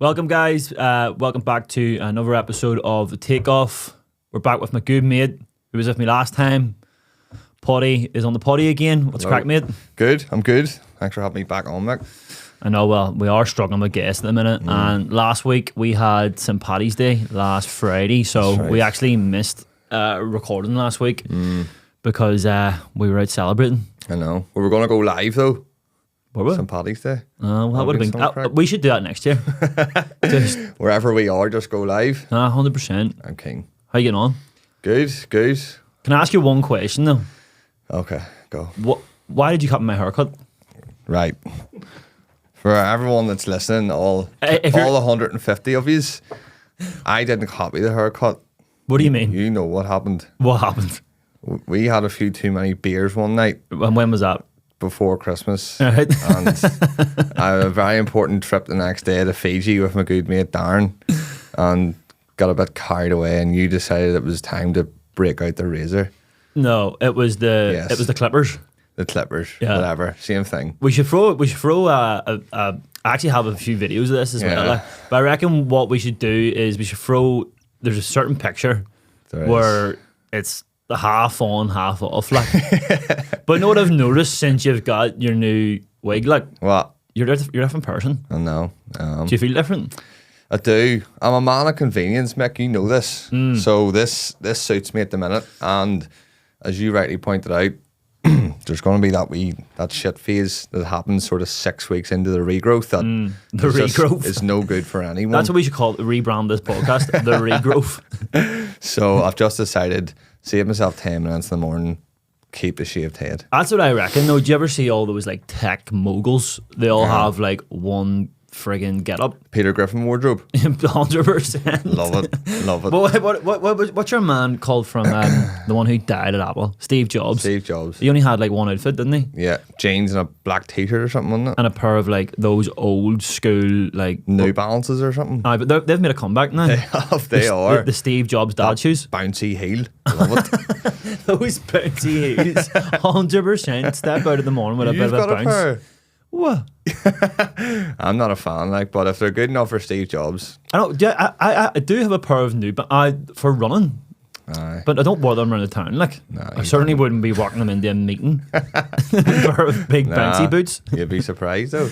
Welcome, guys. Welcome back to another episode of The Takeoff. We're back with my good mate who was with me last time. Potty is on the potty again. What's crack, mate? Good. I'm good. Thanks for having me back on, Mick. I know, well, we are struggling with guests at the minute. And last week we had St. Paddy's Day last Friday. So That's right. we actually missed recording last week because we were out celebrating. I know. We were going to go live, though. Were we? St. Paddy's Day. Well, that would have some been... crack. we should do that next year. Just Wherever we are, just go live. 100%. I'm king. How you getting on? Good. Can I ask you one question, though? Okay, go. Why did you cut my haircut? Right. For everyone that's listening, all If you're- 150 of yous, I didn't copy the haircut. What do you mean? You know what happened. What happened? We had a few too many beers one night And when was that? before Christmas. All right. And I had a very important trip the next day to Fiji with my good mate Darren, and got a bit carried away, and you decided it was time to break out the razor. No, it was the Yes. it was the clippers. The clippers, Yeah. whatever, same thing. We should throw. I actually have a few videos of this as well. Yeah. Like, but I reckon what we should do is we should throw. There's a certain picture There is. where it's the half on, half off. Like, but know what I've noticed since you've got your new wig? Like, What? you're a different person. I know. Do you feel different? I do. I'm a man of convenience, Mick. You know this. So this suits me at the minute. And as you rightly pointed out, there's going to be that shit phase that happens sort of 6 weeks into the regrowth. That The is just- regrowth. is no good for anyone. That's what we should call it. Rebrand this podcast. The regrowth. So I've just decided, save myself 10 minutes in the morning, keep a shaved head. That's what I reckon. Though, do you ever see all those like tech moguls? They all have like one friggin' get up. Peter Griffin wardrobe. 100%. Love it. Love it. What's your man called from the one who died at Apple? Steve Jobs. Steve Jobs. He only had like one outfit, didn't he? Yeah. Jeans and a black t-shirt or something, wasn't it? And a pair of like those old school like New Balances or something. Aye, but they've made a comeback now. They have. They are. The Steve Jobs dad shoes. Bouncy heel. Love it. Those bouncy heels. 100%. Step out of the morning with a You've bit of got a a bounce. pair. What? I'm not a fan, but if they're good enough for Steve Jobs, I don't. Yeah, I do have a pair of new, but for running. aye. But I don't wear them around the town. Like, I you certainly wouldn't be walking them into a meeting. Pair of big bouncy boots. You'd be surprised though.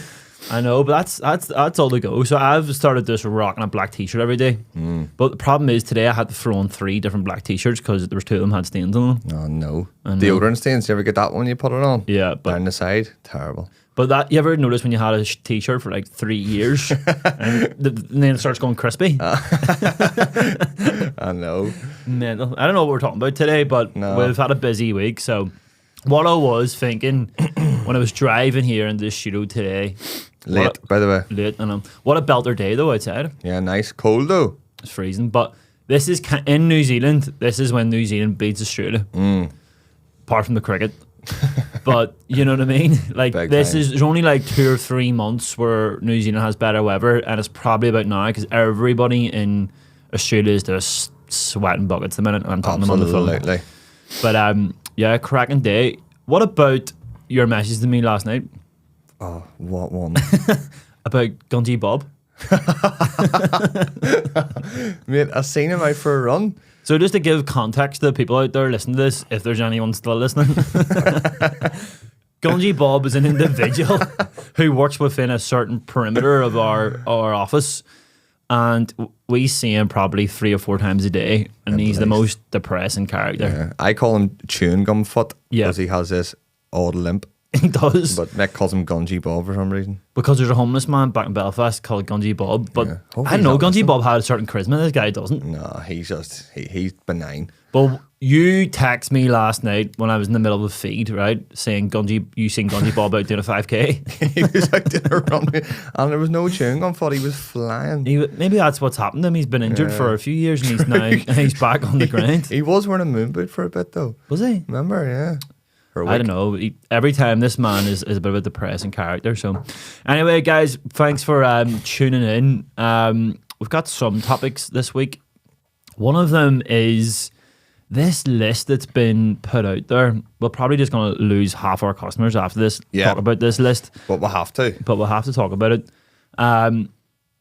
I know, but that's all to go. So I've started just rocking a black t-shirt every day. But the problem is today I had to throw on 3 different black t-shirts because there was 2 of them had stains on them. Oh no. I know. Deodorant stains, you ever get that when you put it on? Yeah, but Down the side? Terrible. that you ever notice when you had a t-shirt for like 3 years and then it starts going crispy? I know. Mental. I don't know what we're talking about today, but No. we've had a busy week. So what I was thinking when I was driving here in the studio today, Late, by the way. late, and what a belter day though outside. Yeah, nice. Cold though. It's freezing, but this is in New Zealand. This is when New Zealand beats Australia, apart from the cricket. But you know what I mean. Like Big this time. is there's only like 2 or 3 months where New Zealand has better weather, and it's probably about now because everybody in Australia is just sweating buckets the minute I'm talking to them on the phone. Absolutely. But yeah, cracking day. What about your message to me last night Oh, what one? about Gungy Bob? Mate, I seen him out for a run. So just to give context to the people out there listening to this, if there's anyone still listening, Gungy Bob is an individual who works within a certain perimeter of our office, and we see him probably 3 or 4 times a day, and he's the most depressing character. Yeah. I call him chewing gum foot Yeah. because he has this odd limp. He does. But Mick calls him Gungy Bob for some reason. Because there's a homeless man back in Belfast called Gungy Bob, but Yeah. I Hopefully don't know, he's not Gungy Bob had a certain charisma, this guy doesn't. No, he's just he's benign. But you text me last night when I was in the middle of a feed, right, saying you seen Gungy Bob out doing a 5k. He was out doing a run and there was no chewing gum foot. He was flying. Maybe that's what's happened to him. He's been injured for a few years and he's now he's back on the ground. He was wearing a moon boot for a bit though. Was he? Remember? Yeah. For a I week. don't know. Every time this man is a bit of a depressing character. So anyway, guys, thanks for tuning in. We've got some topics this week. One of them is this list that's been put out there, we're probably just going to lose half our customers after this. Yeah. Talk about this list. But we'll have to. But we'll have to talk about it.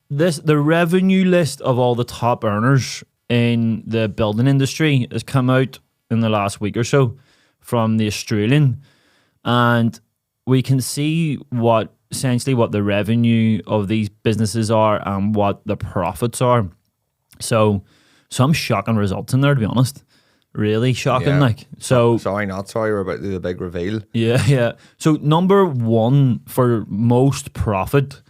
The revenue list of all the top earners in the building industry has come out in the last week or so from the Australian, and we can see essentially what the revenue of these businesses are and what the profits are. So some shocking results in there, to be honest. Really shocking. Yeah. Sorry, not sorry. We're about to do the big reveal. Yeah. So number one for most profit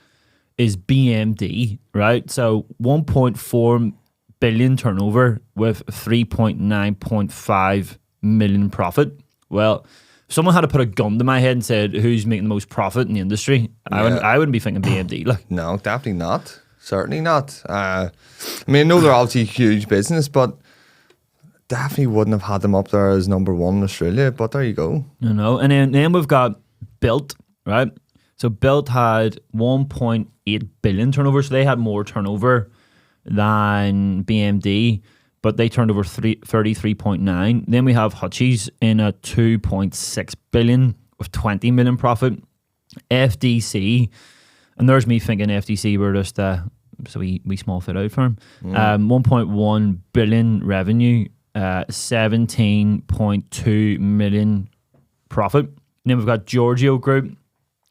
is BMD, right? So 1.4 billion turnover with 3.9.5 million profit. Well, if someone had to put a gun to my head and said who's making the most profit in the industry, I wouldn't be thinking BMD. No, definitely not. Certainly not. I know they're obviously a huge business, but definitely wouldn't have had them up there as number one in Australia. But there you go. And then we've got Built, right? So Built had 1.8 billion turnover, so they had more turnover than BMD, but they turned over 33.9. Then we have Hutchies in a 2.6 billion with 20 million profit. FDC, and there's me thinking FDC were just so we small fit out firm. 1.1 billion revenue, 17.2 million profit. And then we've got Giorgio Group.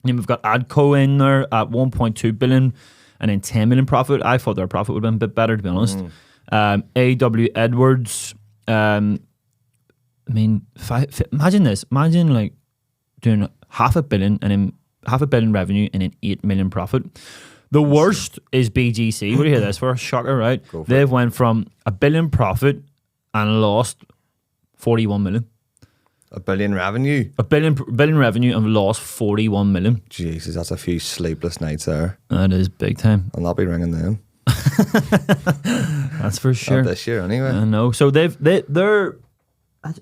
Then we've got Adco in there at 1.2 billion and then 10 million profit. I thought their profit would have been a bit better, to be honest. AW Edwards. Imagine this. Imagine like doing $500 million and then $500 million revenue and then 8 million profit. The worst is BGC. What do you hear this for? Shocker, right? They've went from $1 billion profit and lost 41 million. $1 billion revenue? A billion revenue and lost 41 million. Jesus, that's a few sleepless nights there. That is big time. I'll not be ringing them. That's for sure. Not this year anyway. I know. So they're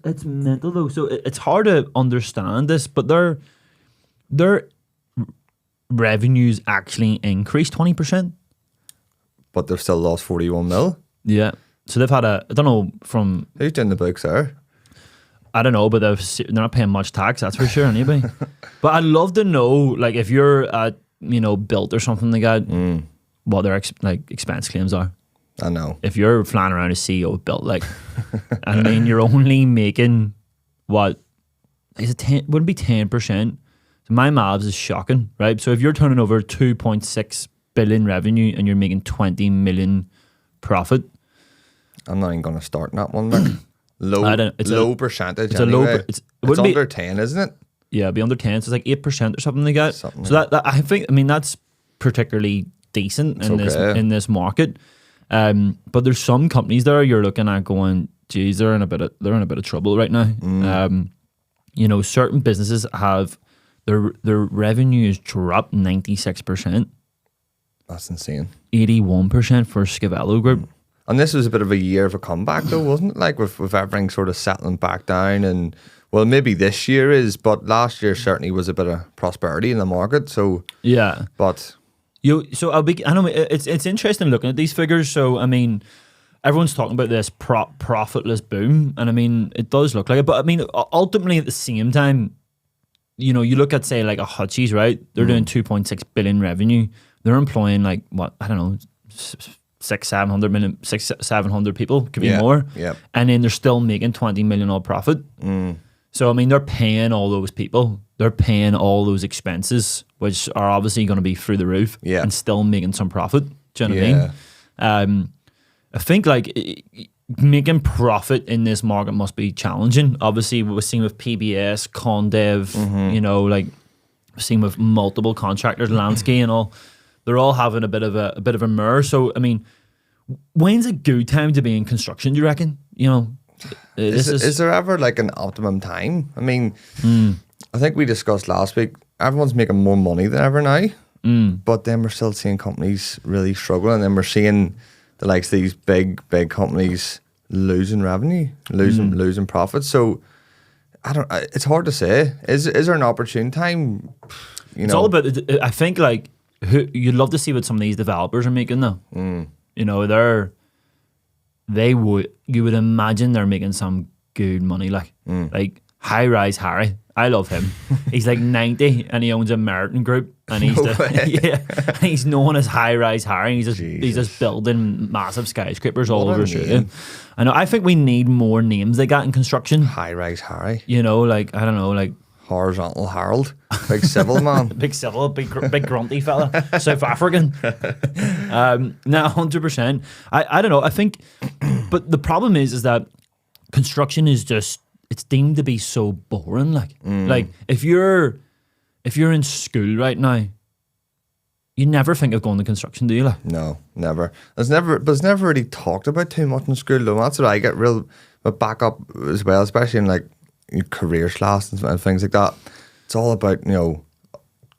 it's mental though. So it's hard to understand this, but their revenues actually increased 20%. But they've still lost 41 mil. Yeah. So they've had I don't know from... Who's doing the books there? I don't know, but they're not paying much tax, that's for sure, anybody. But I'd love to know, like, if you're at, Built or something like that, what their expense claims are. I know. If you're flying around a CEO of Built, you're only making, what, is it 10, wouldn't be 10%. So my maths is shocking, right? So if you're turning over 2.6 billion revenue and you're making 20 million profit. I'm not even going to start in that one, Mick. Low percentage. It's anyway. It's under 10, isn't it? Yeah, it'd be under 10. So it's like 8% or something like that. That I think, that's particularly decent in this market. But there's some companies there you're looking at going, geez, they're in a bit of trouble right now. Certain businesses have their revenue is dropped 96%. That's insane. 81% for Scavello Group. And this was a bit of a year of a comeback, though, wasn't it? Like with everything sort of settling back down, and well, maybe this year is, but last year certainly was a bit of prosperity in the market. So yeah, but I know it's interesting looking at these figures. So everyone's talking about this profitless boom, and it does look like it. But ultimately at the same time, you look at say like a Hutchies, right? They're doing 2.6 billion revenue. They're employing 600-700 people, could be more. Yeah. And then they're still making 20 million all profit. So they're paying all those people. They're paying all those expenses, which are obviously going to be through the roof. Yeah. And still making some profit. Do you know what I mean? I think making profit in this market must be challenging. Obviously, we've seen with PBS, Condev, we've seen with multiple contractors, Lansky and all. They're all having a bit of a murr. So when's a good time to be in construction? Do you reckon? Is there ever an optimum time? I think we discussed last week. Everyone's making more money than ever now, but then we're still seeing companies really struggling, and then we're seeing the likes of these big companies losing revenue, losing profits. So it's hard to say. Is there an opportune time? It's all about. I think you'd love to see what some of these developers are making though. You would imagine they're making some good money. Like High Rise Harry. I love him. He's like 90 and he owns a Merton Group and he's and he's known as High Rise Harry. He's just building massive skyscrapers all over Australia. I know. I think we need more names like that in construction. High Rise Harry. You know, like I don't know, like Horizontal Harold, big civil man. Big civil, big grunty fella, South African. No, 100%. I don't know. I think, but the problem is that construction is just, it's deemed to be so boring. Like if you're in school right now, you never think of going to construction, do you? Like? No, never. It's never really talked about too much in school, though. That's what I get real back up as well, especially in like careers classes and things like that. It's all about, go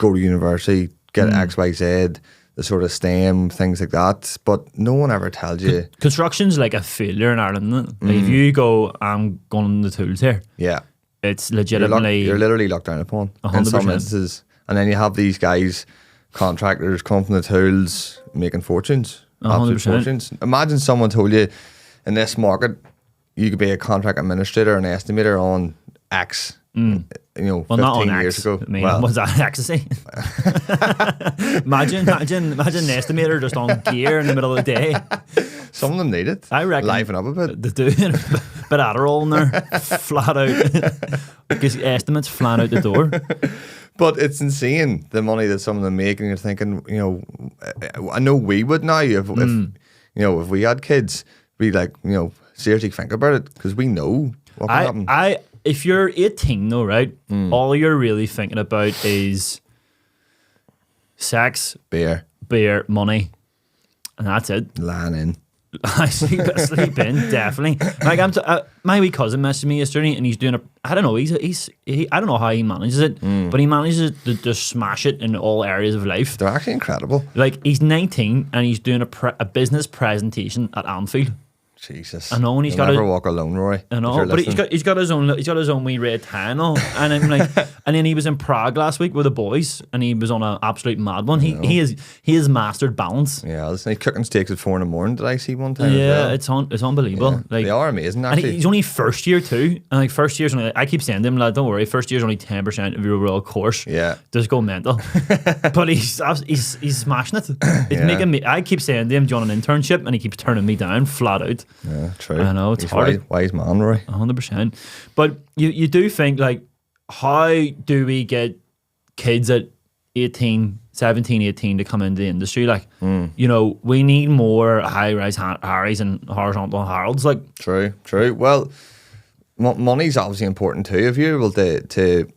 to university, get X, Y, Z, the sort of STEM, things like that. But no one ever tells you. Construction's like a failure in Ireland, isn't it? Like if you go, I'm going on the tools here. Yeah. It's legitimately... You're literally looked down upon 100%. In some instances. And then you have these guys, contractors, come from the tools, making fortunes. 100%. Absolute fortunes. Imagine someone told you, in this market, you could be a contract administrator, an estimator on X. Well, 15 not on years X. ago. I mean, was that ecstasy? imagine an estimator just on gear in the middle of the day. Some of them need it. I reckon. Liven up a bit. They do. A bit of Adderall in there, flat out. Because estimates flat out the door. But it's insane, the money that some of them make, and you're thinking, I know we would now if we had kids, we'd like, seriously think about it, because we know what can happen. If you're 18 though, right, all you're really thinking about is sex, beer, money, and that's it. Lying in. I sleep in, definitely. Like my wee cousin messaged me yesterday, and he's doing I don't know. I don't know how he manages it, but he manages to just smash it in all areas of life. They're actually incredible. Like he's 19 and he's doing a business presentation at Anfield. Jesus, I know, and You'll never walk alone, Rory. I know, but he's got his own wee red tie and all. And I'm like, and then he was in Prague last week with the boys, and he was on an absolute mad one. He has mastered balance. Yeah, listen, he's cooking steaks at 4 a.m. Did I see one time? Yeah, it's unbelievable. Yeah, like they are amazing. Actually, and he's only first year too. And like first year's only, I keep saying to him, lad, don't worry, first year's only 10% of your overall course. Yeah, just go mental. But he's smashing it. He's making me. I keep saying to him, do you want an internship? And he keeps turning me down flat out. Yeah, true. I know, it's hard. Wise man, Rory. 100%. But you do think, like, how do we get kids at 17, 18 to come into the industry? Like, we need more high-rise Harrys and horizontal Harolds. Like, True. Well, money's obviously important too. If you're able to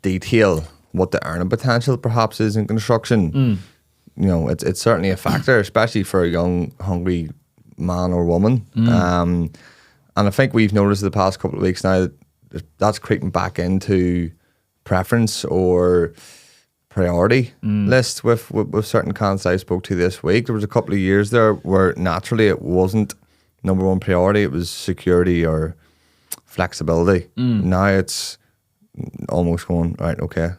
detail what the earning potential perhaps is in construction, it's certainly a factor, especially for a young, hungry man or woman. And I think we've noticed the past couple of weeks now that that's creeping back into preference or priority list with certain candidates I spoke to this week. There was a couple of years there where naturally it wasn't number one priority. It was security or flexibility. Now it's almost going, right, okay,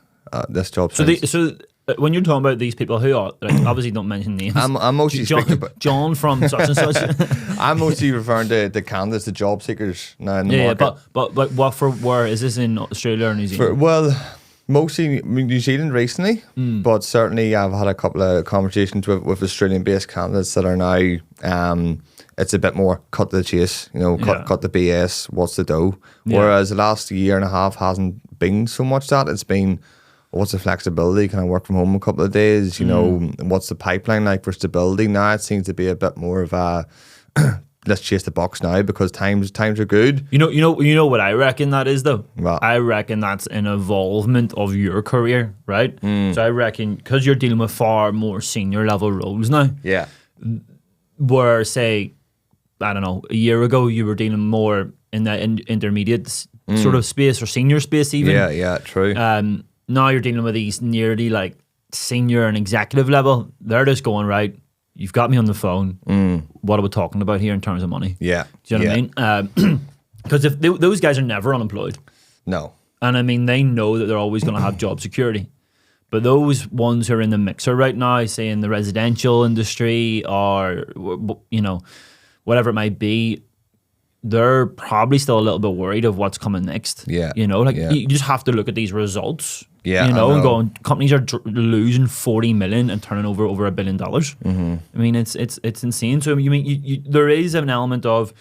this job. So when you're talking about these people who are, like, obviously don't mention names. I'm mostly speaking about John from such and such. I'm mostly referring to the candidates, the job seekers now in the market. But where is this, in Australia or New Zealand? Well, mostly New Zealand recently, but certainly I've had a couple of conversations with Australian-based candidates that are now. It's a bit more cut to the chase, cut the BS. What's the dough? Yeah. Whereas the last year and a half hasn't been so much that. It's been, what's the flexibility? Can I work from home a couple of days? What's the pipeline like for stability? Now it seems to be a bit more of a let's chase the box now because times are good. You know what I reckon that is though? What? I reckon that's an evolvement of your career, right? So I reckon because you're dealing with far more senior level roles now. Yeah. Where, say, I don't know, a year ago you were dealing more in the intermediate sort of space or senior space even. Yeah, true. Now you're dealing with these nearly like senior and executive level. They're just going, right, you've got me on the phone. What are we talking about here in terms of money? Yeah. Do you know what I mean? Because if those guys are never unemployed. No. And I mean, they know that they're always going to have job security. But those ones who are in the mixer right now, say in the residential industry or, whatever it might be, they're probably still a little bit worried of what's coming next. Yeah. You know, like Yeah. you just have to look at these results. Yeah, You I know, and know. going, companies are losing 40 million and turning over $1 billion. Mm-hmm. I mean, it's insane. So you mean there is an element of,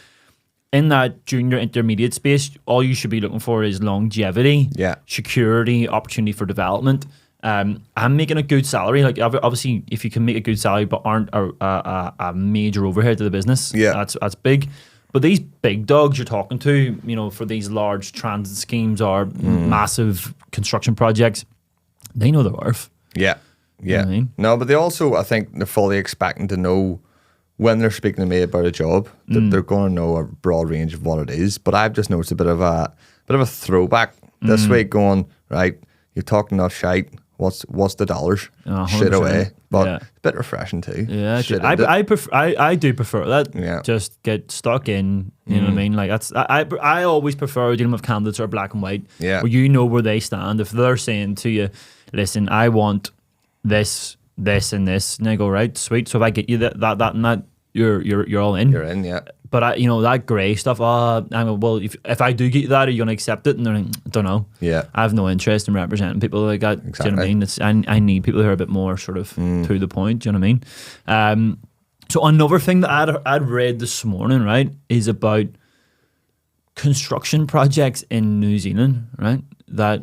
in that junior intermediate space, all you should be looking for is longevity, Yeah. security, opportunity for development. And making a good salary. Like obviously, if you can make a good salary but aren't a major overhead to the business, Yeah. that's big. But these big dogs you're talking to, you know, for these large transit schemes or massive construction projects, they know their worth. Yeah. Yeah. know what I mean? No, but they also, I think, they're fully expecting to know when they're speaking to me about a job that they're going to know a broad range of what it is. But I've just noticed a bit of a throwback this week. Going right, you're talking enough shite. What's the dollars? Shit 100%. away. But Yeah. it's a bit refreshing too. Yeah, Shit I into it. I do prefer that. Yeah. Just get stuck in. You know what I mean? Like I always prefer dealing with candidates that are black and white. Yeah. Where you know where they stand. If they're saying to you, "Listen, I want this, this, and this," and I go, "Right, sweet." So if I get you that, and that, you're all in. You're in, yeah. But that grey stuff. I go, well, if I do get you that, are you going to accept it? And they're like, I don't know. Yeah. I have no interest in representing people like that. Do you know what I Exactly. mean? I need people who are a bit more sort of to the point. Do you know what I mean? So another thing that I'd read this morning, right, is about construction projects in New Zealand, right? That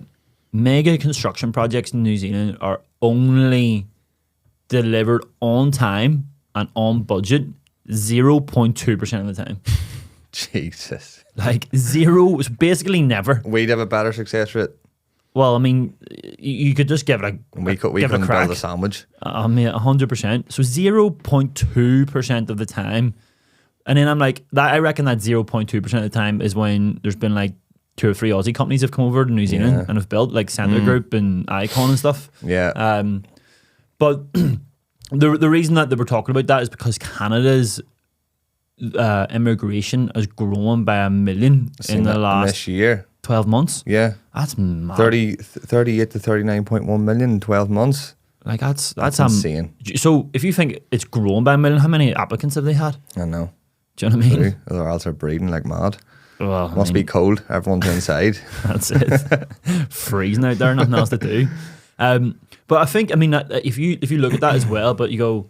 mega construction projects in New Zealand are only delivered on time and on budget 0.2% of the time. Jesus. Like zero, it's basically never. We'd have a better success rate. Well, I mean, you could just give it a We give it couldn't a crack. build a sandwich. I mean, 100%. So 0.2% of the time, and then I'm like, that. I reckon that 0.2% of the time is when there's been like 2 or 3 Aussie companies have come over to New Zealand Yeah. and have built like Centre Group and Icon and stuff. Yeah. But the reason that they were talking about that is because Canada's immigration has grown by 1 million Seen in the that last this year. 12 months. Yeah. That's mad. 38 to 39.1 million in 12 months. Like that's insane. So if you think it's grown by 1 million, how many applicants have they had? I know. Do you know what I mean? True. Or else they're breeding like mad. Well, I Must mean, be cold. Everyone's inside. That's it. Freezing out there, nothing else to do. But I think, I mean, if you look at that as well, but you go,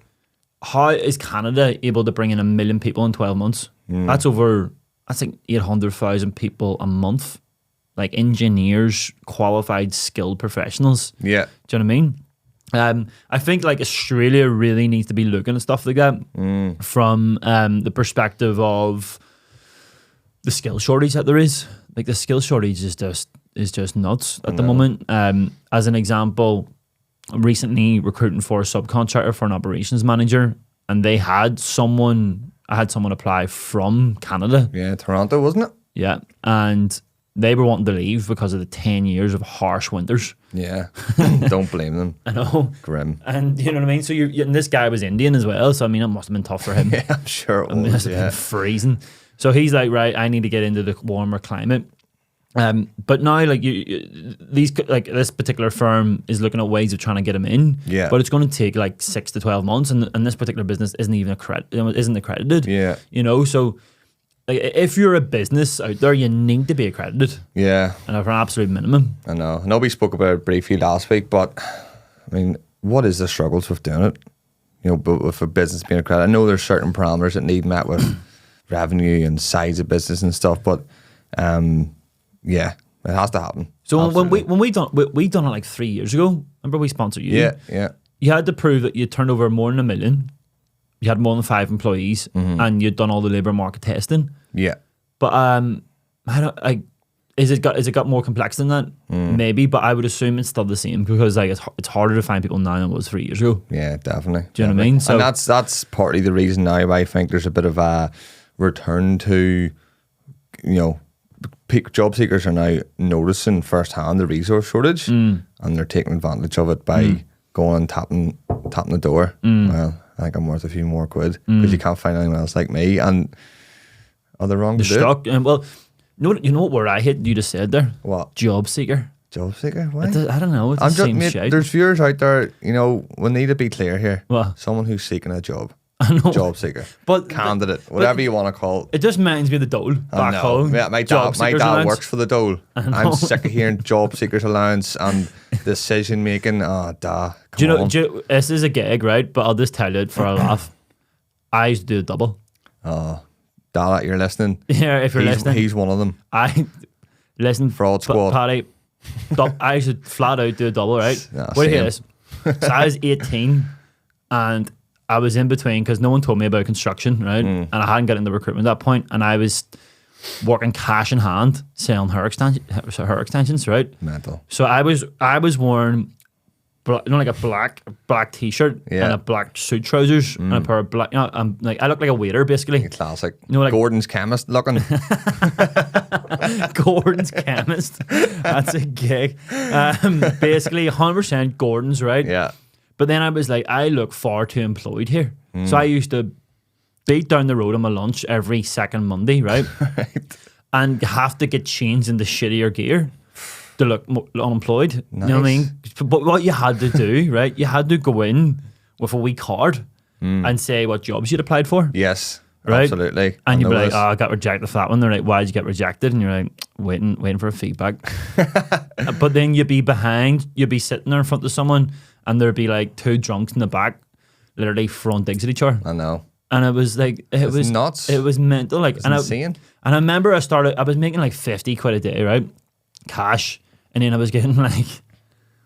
how is Canada able to bring in 1 million people in 12 months? That's like 800,000 people a month, like engineers, qualified, skilled professionals. Yeah. Do you know what I mean? I think like Australia really needs to be looking at stuff like that from the perspective of the skill shortage that there is. Like the skill shortage is just nuts at the moment. As an example, I'm recently recruiting for a subcontractor for an operations manager, and I had someone apply from Canada. Yeah. Toronto, wasn't it? Yeah, and they were wanting to leave because of the 10 years of harsh winters. Yeah. Don't blame them. I know. Grim. And you know what I mean? So and this guy was Indian as well, so I mean it must have been tough for him. Yeah, I'm sure it I mean, it was. must have Yeah. been freezing. So he's like, right, I need to get into the warmer climate. But now, like this particular firm is looking at ways of trying to get him in. Yeah. But it's going to take like 6 to 12 months, and this particular business isn't even accredited. Yeah. You know, so like, if you're a business out there, you need to be accredited, Yeah. and for an absolute minimum. I know we spoke about it briefly last week, but I mean, what is the struggles with doing it? You know, but with a business being accredited, I know there's certain parameters that need met with revenue and size of business and stuff, but yeah, it has to happen. So Absolutely. when we done it like 3 years ago. Remember we sponsored you? Yeah. You had to prove that you turned over more than 1 million. You had more than 5 employees, and you'd done all the labour market testing. Yeah. But is it got more complex than that? Maybe, but I would assume it's still the same because like it's harder to find people now than it was 3 years ago. Yeah, definitely. Do you know what I mean? So and that's partly the reason now I think there's a bit of a return to, you know, job seekers are now noticing firsthand the resource shortage, and they're taking advantage of it by going and tapping the door. Well, I think I'm worth a few more quid because you can't find anyone else like me, and are they wrong to do it? stuck. And well, you know what word I hit? You just said there. What? Job seeker. Job seeker? Why? I don't know. It's I'm the just, same mate, shit. there's viewers out there, you know, we need to be clear here. What? Someone who's seeking a job. job seeker, But candidate, whatever you want to call it. It just reminds me of the dole back home. Yeah, my dad works for the dole. I'm sick of hearing job seekers allowance and decision making. This is a gig, right? But I'll just tell you it for a laugh. I used to do a double. Oh, Dad, you're listening. Yeah, if you're listening. He's one of them. Listen, Fraud squad. Paddy, I used to flat out do a double, right? What do you hear this? So I was 18 and I was in between because no one told me about construction, right? And I hadn't got into recruitment at that point, and I was working cash in hand selling hair extensions, right? Mental. So I was wearing like a black t-shirt and a black suit trousers and a pair of black. I'm like, I look like a waiter basically. Classic. Like Gordon's chemist looking. Gordon's chemist. That's a gig. Basically, 100% Gordon's, right? Yeah. But then I was like, I look far too employed here. So I used to beat down the road on my lunch every second Monday, right? Right. And have to get changed into shittier gear to look unemployed. Nice. You know what I mean? But what you had to do, right? You had to go in with a wee card and say what jobs you'd applied for. Yes, right? Absolutely. And you'd be like, I got rejected for that one. They're like, why did you get rejected? And you're like, waiting for feedback. But then you'd be behind, you'd be sitting there in front of someone and there'd be like two drunks in the back, literally throwing digs at each other. I know. And it was like, it was nuts. It was mental. Like, it's insane. And I remember I was making like 50 quid a day, right? Cash. And then I was getting like,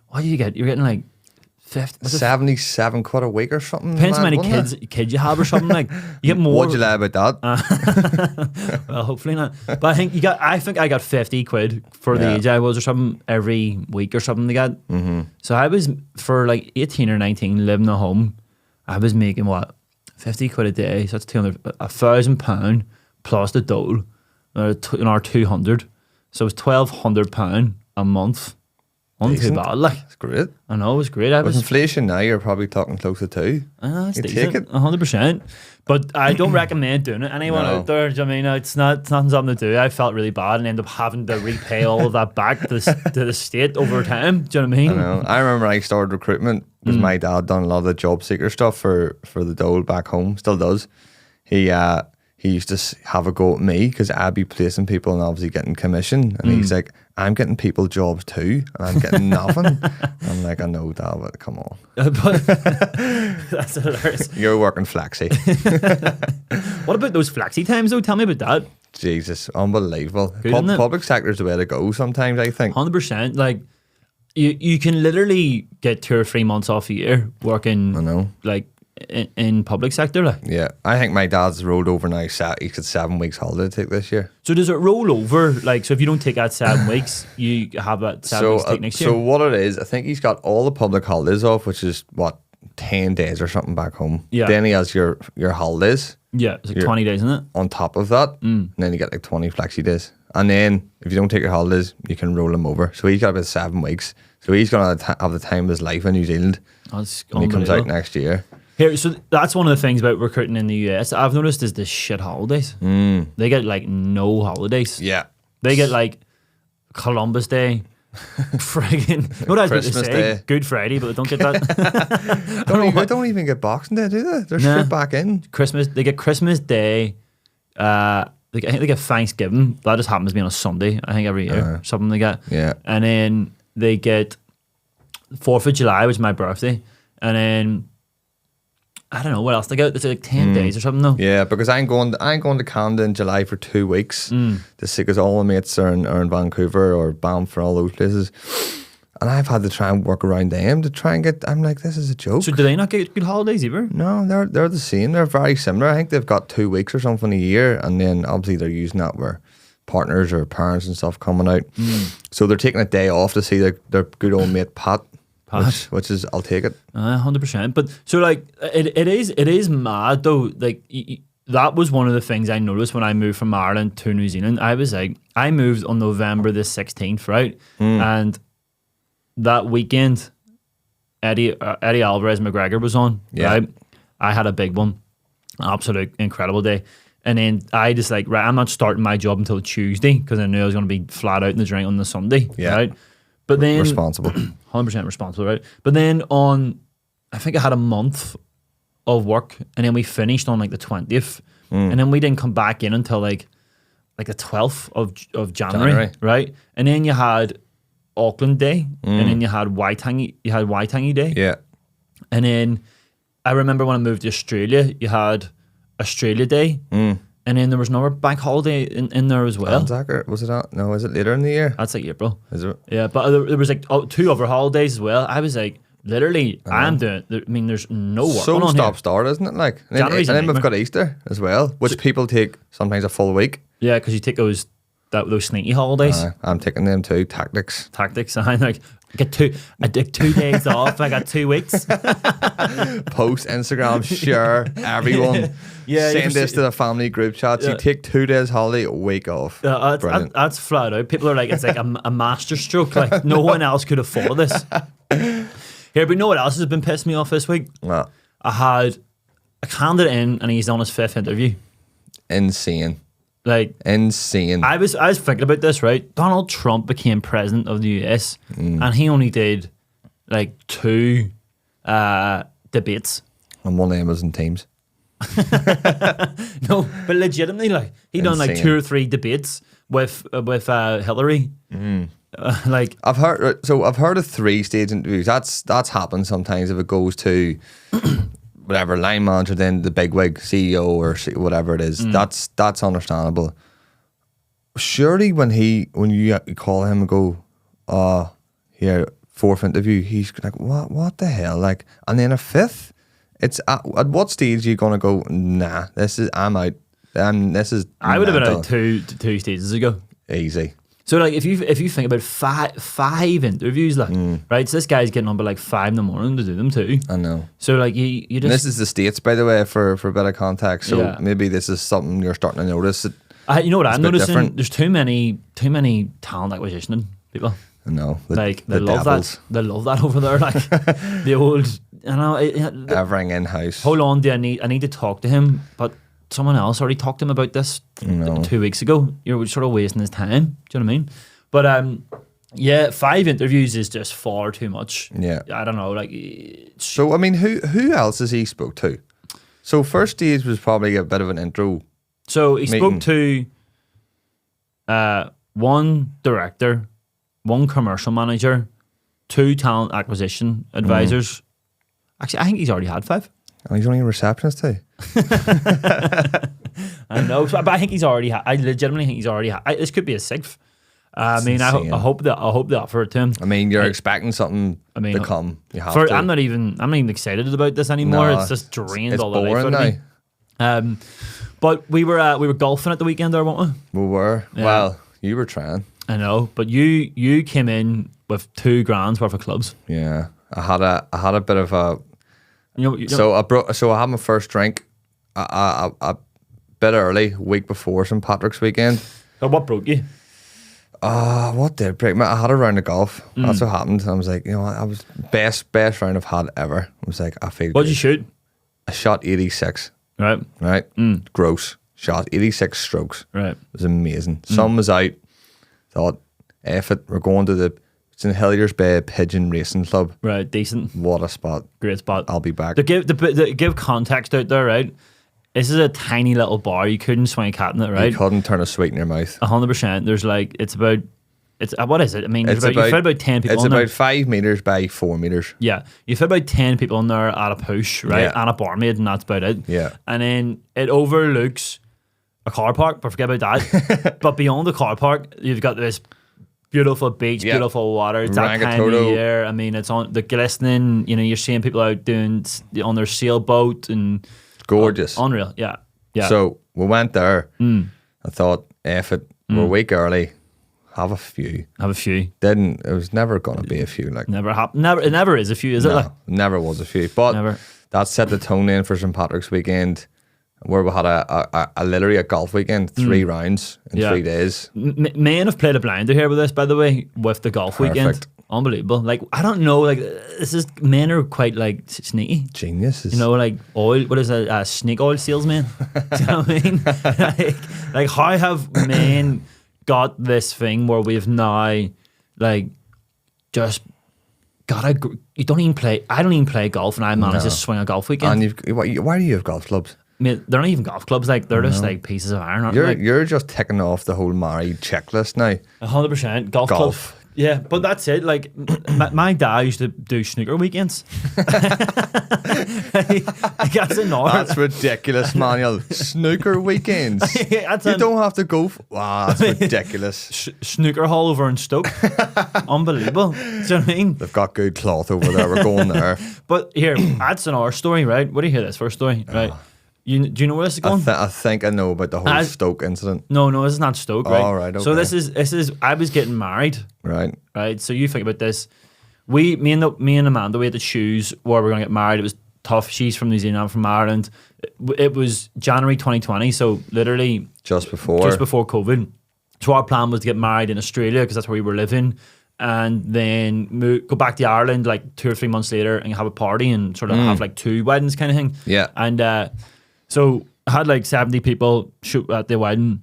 what do you get? You're getting like 77 quid a week or something. Depends how many kids you have or something. Like, you get more. What'd you lie about that? Well, hopefully not. But I think I got 50 quid for the age I was or something every week or something they got. So I was, for like 18 or 19 living at home, I was making what? 50 quid a day. So that's £1,000 plus the dole, another 200. So it was £1,200 a month. Wasn't too bad, like. That's great. I know, it was great. With inflation now, you're probably talking close to 2. It's you decent, take it. 100%. But I don't recommend doing it. Anyone out there, do you know what I mean? It's not something to do. I felt really bad and ended up having to repay all of that back to the state over time. Do you know what I mean? I know. I remember I started recruitment because my dad done a lot of the job seeker stuff for the dole back home. Still does. He used to have a go at me because I'd be placing people and obviously getting commission. And he's like, I'm getting people jobs too, and I'm getting nothing. I'm like, I know, Dad, but come on. That's hilarious. You're working flexi. What about those flexi times though? Tell me about that. Jesus, unbelievable. Good, Public sector's the way to go sometimes, I think. 100%. Like, you can literally get 2 or 3 months off a year working. I know. Like, in public sector, like. Yeah, I think my dad's rolled over now. He's got 7 weeks holiday to take this year. So does it roll over? Like, so if you don't take that 7 weeks, you have that 7 weeks take next year? So what it is, I think he's got all the public holidays off, which is what, 10 days or something back home. Yeah. Then he has your holidays. Yeah, it's like 20 days, isn't it? On top of that, and then you get like 20 flexi days. And then if you don't take your holidays, you can roll them over. So he's got about 7 weeks. So he's going to have the time of his life in New Zealand when he comes out next year. Here, so that's one of the things about recruiting in the US I've noticed is the shit holidays. They get like no holidays. Yeah. They get like Columbus Day, friggin' what I was about to say, Day. Good Friday, but they don't get that. They don't even get Boxing Day, do they? They're straight back in. They get Christmas Day. I think they get Thanksgiving. That just happens to be on a Sunday, I think, every year. Something they get. Yeah. And then they get 4th of July, which is my birthday. And then I don't know what else they get. It's like 10 days or something though. Yeah, because I'm going to Canada in July for 2 weeks to see, because all my mates are in Vancouver or Banff for all those places. And I've had to try and work around them to try and get. I'm like, this is a joke. So do they not get good holidays either? No, they're the same. They're very similar. I think they've got 2 weeks or something a year, and then obviously they're using that where partners or parents and stuff coming out. So they're taking a day off to see their good old mate Pat. Which is, I'll take it. 100%. But so like it is mad though. Like that was one of the things I noticed when I moved from Ireland to New Zealand. I was like, I moved on November the 16th, right? And that weekend, Eddie Alvarez McGregor was on. Yeah. Right? I had a big one, absolute incredible day. And then I just like, right, I'm not starting my job until Tuesday because I knew I was going to be flat out in the drink on the Sunday. Yeah. Right. But then responsible. 100% responsible, right? But then I think I had a month of work, and then we finished on like the 20th, and then we didn't come back in until like the 12th of January, right? And then you had Auckland Day, and then you had Waitangi Day, Yeah. and then I remember when I moved to Australia, you had Australia Day, and then there was another bank holiday in there as well. Anzac, was it not? No, is it later in the year? That's like April. Is it? Yeah, but there was like 2 other holidays as well. I was like, literally, I'm doing. I mean, there's no work So on stop here. start, isn't it? Like, and January's a then we've nightmare. got Easter as well, which people take sometimes a full week. Yeah, because you take those sneaky holidays. I'm taking them too. Tactics. I like I take 2 days off. I got 2 weeks. Post Instagram, share everyone. Yeah, send this to the family group chats. Yeah. You take 2 days holiday, a week off. Brilliant. That's flat out. People are like, it's like a master stroke. Like no one else could afford this. Here, but you know what else has been pissing me off this week? Wow. I had a candidate in, and he's on his 5th interview. Insane. Like Insane. I was thinking about this, right? Donald Trump became president of the US, and he only did like 2 debates. And one of them was in Teams. No, but legitimately, like he done like Insane. 2 or 3 debates with Hillary. Like I've heard of 3-stage interviews. That's happened sometimes if it goes to whatever line manager, then the bigwig CEO or whatever it is. That's understandable. Surely when you call him and go, here 4th interview, he's like, what the hell, like, and then a 5th. It's at what stage are you gonna go? Nah, I'm out. This is. I would have been mental. out two stages ago. Easy. So like if you think about five interviews, like right, so this guy's getting up at like 5 in the morning to do them too. I know. So like you And just this is the States, by the way, for a bit of context. So Yeah. maybe this is something you're starting to notice. you know what I'm a bit noticing? different. There's too many talent acquisition people. No, Like they the love devils. that. They love that over there. Like the old. I know. Everything in house. How long do I need? I need to talk to him, but someone else already talked to him about this No. 2 weeks ago. You're sort of wasting his time. Do you know what I mean? But yeah, 5 interviews is just far too much. Yeah. I don't know. Like, So I mean, who else has he spoke to? So first stage was probably a bit of an intro. so he Meeting. spoke to one director, one commercial manager, 2 talent acquisition advisors. Actually, I think he's already had 5. And he's only a receptionist too. I know, but I think he's already. I legitimately think he's already. This could be a 6th. I mean, I insane. hope that they offer it to him. I mean, you're expecting something mean, to come. You have to. I'm not even excited about this anymore. No, it's just drained it's all the life boring out of now. me. But we were golfing at the weekend there, weren't we? We were. Yeah. Well, you were trying. I know, but you came in with $2,000 worth of clubs. Yeah. I had a bit of a. You know, So I had my first drink a bit early, week before St. Patrick's weekend. so what broke you? What did break me? I had a round of golf. Mm. That's what happened. I was like, you know what? I was best round I've had ever. I was like, I feel What did good. you shoot? I shot 86, Right, right? Gross. Shot 86 strokes. right. It was amazing. Sun was out. Thought, F it, we're going to it's in Hilliers Bay Pigeon Racing Club. Right, decent, What a spot. great spot. I'll be back. To give context out there, right? This is a tiny little bar. You couldn't swing a cat in it, right? You couldn't turn a sweet in your mouth. 100%. There's like it's what is it? I mean, you fit about 10 people It's in there. about 5 meters by 4 meters. Yeah, you fit about 10 people in there at a push, right? Yeah. And a barmaid, and that's about it. Yeah. And then it overlooks a car park, but forget about that. But beyond the car park, you've got this beautiful beach, Yeah. beautiful water. It's that time of Rangatoto. year. I mean, it's on the glistening. You know, you're seeing people out doing on their sailboat and Gorgeous. unreal. Yeah, yeah. So we went there. I thought, F it, we're a week early. Have a few. Have a few. It was never going to be a few. Like, Never happened. It never is a few, is it? Like, never was a few. But Never. that set the tone in for St. Patrick's weekend, where we had a literally a golf weekend, 3 rounds in Yeah. 3 days. Men have played a blinder here with this, by the way, with the golf weekend. Perfect. Unbelievable. Like, I don't know, like, this is, men are quite, like, sneaky. Geniuses. You know, like oil, what is it, snake oil salesman? Do you know what I mean? like, how have men got this thing where we've now, like, just you don't even play. I don't even play golf, and I managed to swing a golf weekend. And why do you have golf clubs? Mate, they're not even golf clubs. Like they're just like pieces of iron. Aren't they? You're just ticking off the whole married checklist now. 100% golf club. Yeah, but that's it. Like my dad used to do snooker weekends. That's That's ridiculous, Manuel. Snooker weekends. You don't have to go. Wow, that's ridiculous. Snooker hall over in Stoke. Unbelievable. Do you know what I mean? They've got good cloth over there. We're going there. But here, that's another story, right? What do you hear this first story, right? Do you know where this is going? I think I know about the whole Stoke incident. No, this is not Stoke, right? Oh, right, okay. So this is I was getting married. Right. So you think about this. Me and Amanda, we had to choose where we're gonna get married. It was tough. She's from New Zealand, I'm from Ireland. It was January 2020, so literally just before COVID. So our plan was to get married in Australia because that's where we were living, and then go back to Ireland like 2 or 3 months later and have a party and sort of have like 2 weddings kind of thing. Yeah. And so I had like 70 people shoot at the wedding.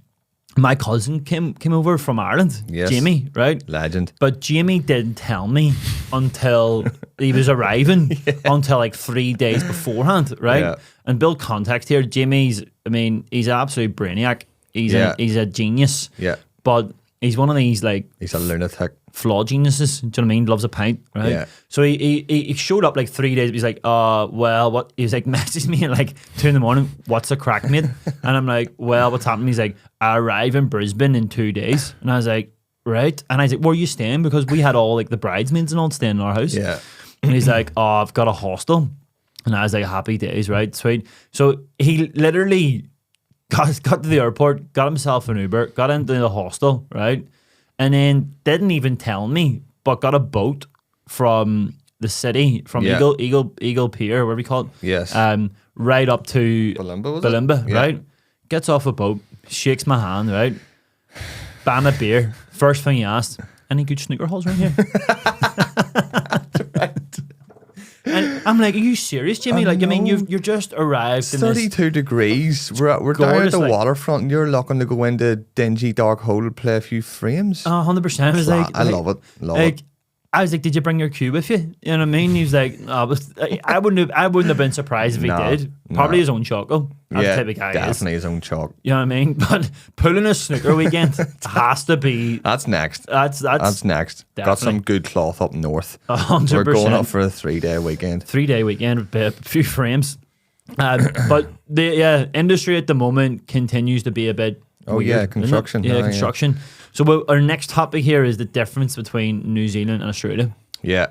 My cousin came over from Ireland, yes. Jamie, right? Legend. But Jamie didn't tell me until he was arriving, until like 3 days beforehand, right? Yeah. And build context here, Jamie's, he's an absolute brainiac. He's a genius. Yeah. But he's one of these like... He's a lunatic. Flawed geniuses, do you know what I mean? Loves a pint, right? Yeah. So he showed up like 3 days. He's like, well, what? He's like, messaged me at like 2 a.m. What's the crack, mate? And I'm like, well, what's happening? He's like, I arrive in Brisbane in 2 days. And I was like, right. And I was like, where are you staying? Because we had all like the bridesmaids and all staying in our house. Yeah. And he's like, oh, I've got a hostel. And I was like, happy days, right? Sweet. So he literally got to the airport, got himself an Uber, got into the hostel, right? And then didn't even tell me, but got a boat from the city, from Eagle Pier, whatever you call it. Yes. Right up to Bulimba, right? Gets off a boat, shakes my hand, right? Bam, a beer. First thing he asked, any good snooker halls around here? Right. And I'm like, are you serious, Jimmy? Like, I mean, you're just arrived in 32 degrees. We're down at the like, waterfront and you're looking to go into dingy dark hole to play a few frames. 100%. I was like, I love it. Love it. I was like, did you bring your cue with you? You know what I mean? He was like, no, I wouldn't have been surprised if he did. Probably his own choco. That's the type of guy definitely his own chalk. You know what I mean? But pulling a snooker weekend has to be... That's next. That's next. Definitely. Got some good cloth up north. 100%. We're going up for a 3-day weekend. 3-day weekend with a few frames. But the industry at the moment continues to be a bit weird, construction. Yeah, construction. So our next topic here is the difference between New Zealand and Australia. Yeah.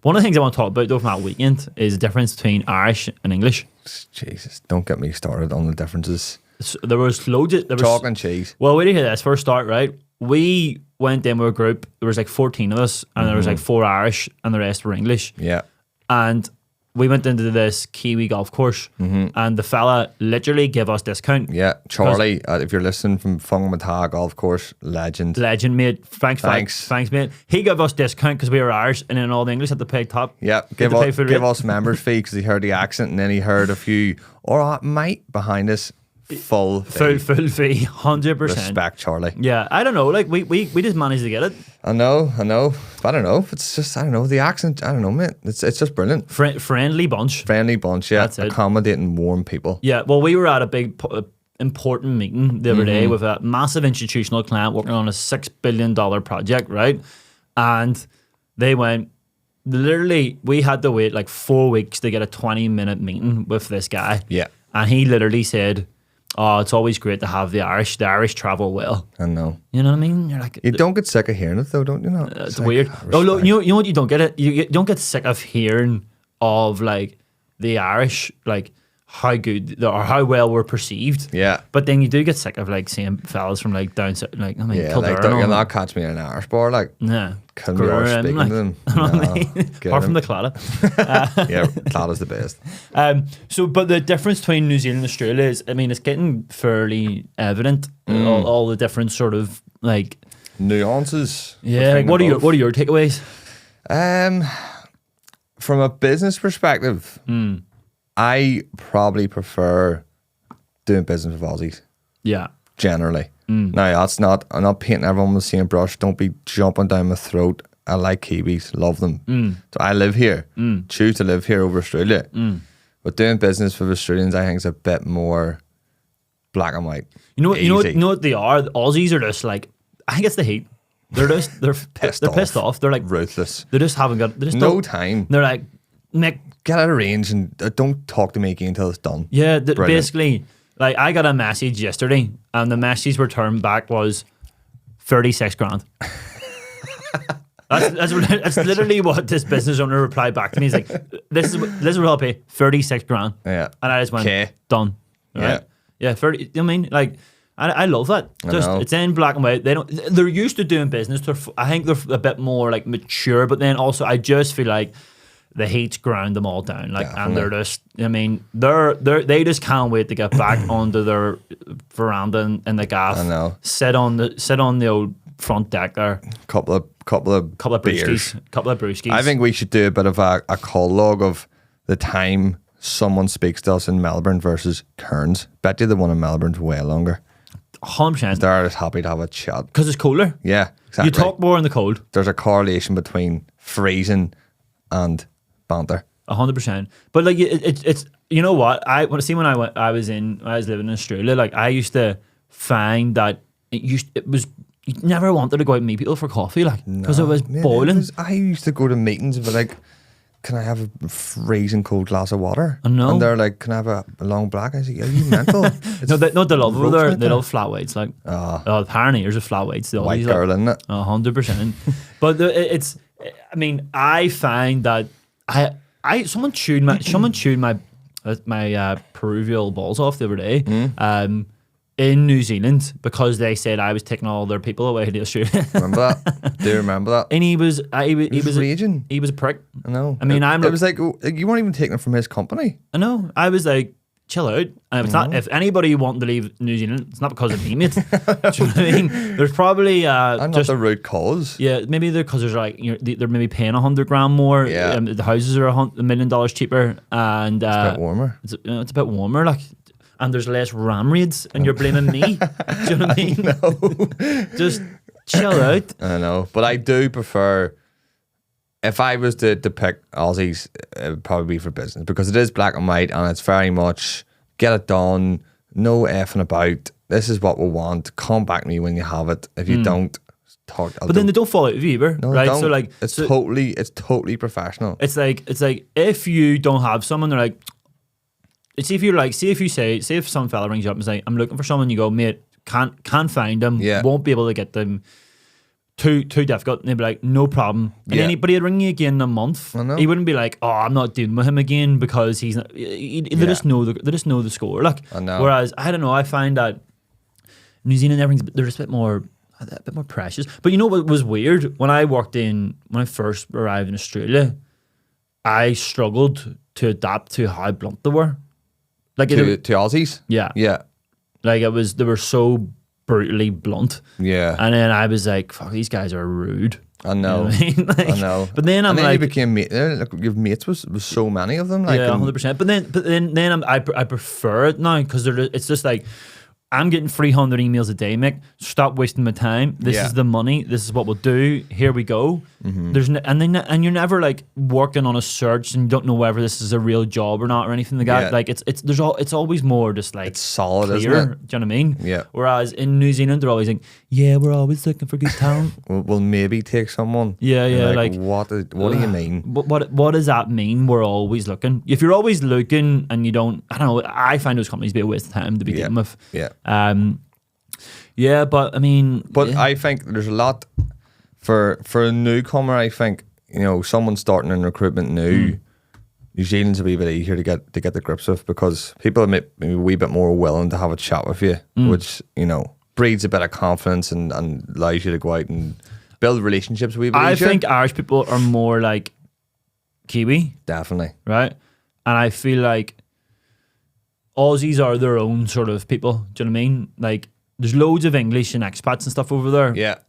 One of the things I want to talk about though from that weekend is the difference between Irish and English. Jesus, don't get me started on the differences. So there was loads of... Chalk and cheese. Well, wait to hear this. First start, right? We went in with a group. There was like 14 of us and there was like 4 Irish and the rest were English. Yeah. And we went into this Kiwi golf course and the fella literally gave us discount. Yeah, Charlie, if you're listening from Whangamata Golf Course, legend, mate. Thanks, mate. He gave us discount because we were Irish, and then all the English had to pay top. Yeah, give us members fee because he heard the accent, and then he heard a few, all right, mate, behind us. Full fee, 100%. Respect, Charlie. Yeah, I don't know. Like we just managed to get it. I know. But I don't know. It's just the accent. I don't know, mate. It's just brilliant. Friendly bunch. Yeah. That's accommodating, warm people. Yeah. Well, we were at a big important meeting the other day with a massive institutional client working on a $6 billion project, right? And they went. Literally, we had to wait like 4 weeks to get a 20-minute meeting with this guy. Yeah. And he literally said, oh, it's always great to have the Irish. The Irish travel well. I know. You know what I mean? You're like, you don't get sick of hearing it though, don't you? Know? It's weird. Oh, look, you know what? You don't get it. You don't get sick of hearing of like the Irish, like how good or how well we're perceived. Yeah. But then you do get sick of like seeing fellas from like down, like I mean, yeah, Kildare. Like you'll not catch me in an Irish bar, like. Yeah. Can we all speaking to them? Apart from the Claddagh. Yeah, Claddag's the best. But the difference between New Zealand and Australia is, I mean, it's getting fairly evident. All the different sort of like nuances. Yeah. Like what are your takeaways? From a business perspective, I probably prefer doing business with Aussies. Yeah. Generally. Now, I'm not painting everyone with the same brush. Don't be jumping down my throat I like Kiwis, love them. So I live here, choose to live here over Australia. But doing business with Australians, I think, is a bit more black and white. You know what they are? The Aussies are just like, I think it's the heat. They're pissed off. They're like ruthless. They just haven't got. They just no time. They're like, Mick, get out of range and don't talk to me again until it's done. Yeah, basically, like I got a message yesterday, and the message returned back was 36 grand. That's literally what this business owner replied back to me. He's like, this is what I'll pay, 36 grand. Yeah. And I just went, done. Right? Yeah, 30. I mean, like, I love that. It's in black and white. They're used to doing business. I think they're a bit more like mature, but then also I just feel like the heat's ground them all down. Like, and they're just, I mean, they just can't wait to get back onto their veranda in the gaff. I know. Sit on the old front deck there. Couple of beers. Couple of brewskis. I think we should do a bit of a call log of the time someone speaks to us in Melbourne versus Cairns. Bet you the one in Melbourne's way longer. 100%. They're just happy to have a chat. Because it's colder. Yeah, exactly. You talk more in the cold. There's a correlation between freezing and banter. 100%. But like it's you know what? I was living in Australia, like I used to find that it was you never wanted to go out and meet people for coffee, like, because it was boiling. I used to go to meetings and be like, can I have a freezing cold glass of water? I know. And they're like, can I have a long black? I was like, are you mental? No, they love over there. They love flat whites. Like, apparently there's a flat whites. White girl, isn't it? 100%. But it's, I mean, I find that someone chewed my peripheral balls off the other day. In New Zealand, because they said I was taking all their people away to Australia. Remember that? Do you remember that? And he was raging. He was a prick. I know. I mean, it was like you weren't even taking them from his company. I know. I was like, chill out. And it's not, if anybody wanted to leave New Zealand, it's not because of me, mate. Do you know what I mean? There's probably and not the root cause. Yeah, maybe they're because there's like they're maybe paying $100 grand more. Yeah. The houses are $1 million cheaper, and it's a bit warmer. It's a bit warmer, like. And there's less ram raids, and you're blaming me. Do you know what I mean? No. Just chill out. I know, but I do prefer. If I was to pick Aussies, it would probably be for business, because it is black and white, and it's very much get it done, no effing about. This is what we want. Come back to me when you have it. If you don't, talk. But then they don't fall out of you either, no, right? Don't. So like, it's totally professional. It's like if you don't have someone, they're like. See if some fella rings you up and say, I'm looking for someone, you go, mate, can't find them, won't be able to get them, too difficult, and they'd be like, no problem. And anybody would ring you again in a month, he wouldn't be like, oh, I'm not dealing with him again, because he's not, they just know the score. Like, I know. Whereas I don't know, I find that New Zealand, they're just a bit more precious. But you know what was weird? When I first arrived in Australia, I struggled to adapt to how blunt they were. Like to Aussies? Yeah. Like they were so brutally blunt. Yeah. And then I was like, fuck, these guys are rude. I know. You know what I mean? I know. But then I'm like, you became your mates was so many of them. Like, yeah, 100%. But then I prefer it now, because it's just like, I'm getting 300 emails a day, Mick. Stop wasting my time. This is the money. This is what we'll do. Here we go. And you're never like working on a search and you don't know whether this is a real job or not or anything like that. Like it's always more just like it's solid, clear, isn't it? do you know what I mean? Yeah. Whereas in New Zealand, they're always like, yeah, we're always looking for good talent. we'll maybe take someone. Yeah. Like what do you mean? What does that mean? We're always looking. If you're always looking and you don't, I don't know. I find those companies to be a waste of time to begin with. Yeah. But I mean, I think there's a lot for a newcomer. I think, someone starting in recruitment new, New Zealand's a wee bit easier to get the grips with, because people are maybe a wee bit more willing to have a chat with you, which breeds a bit of confidence and allows you to go out and build relationships a wee bit easier. I think Irish people are more like Kiwi, definitely, right? And I feel like Aussies are their own sort of people. Do you know what I mean? Like, there's loads of English and expats and stuff over there. Yeah.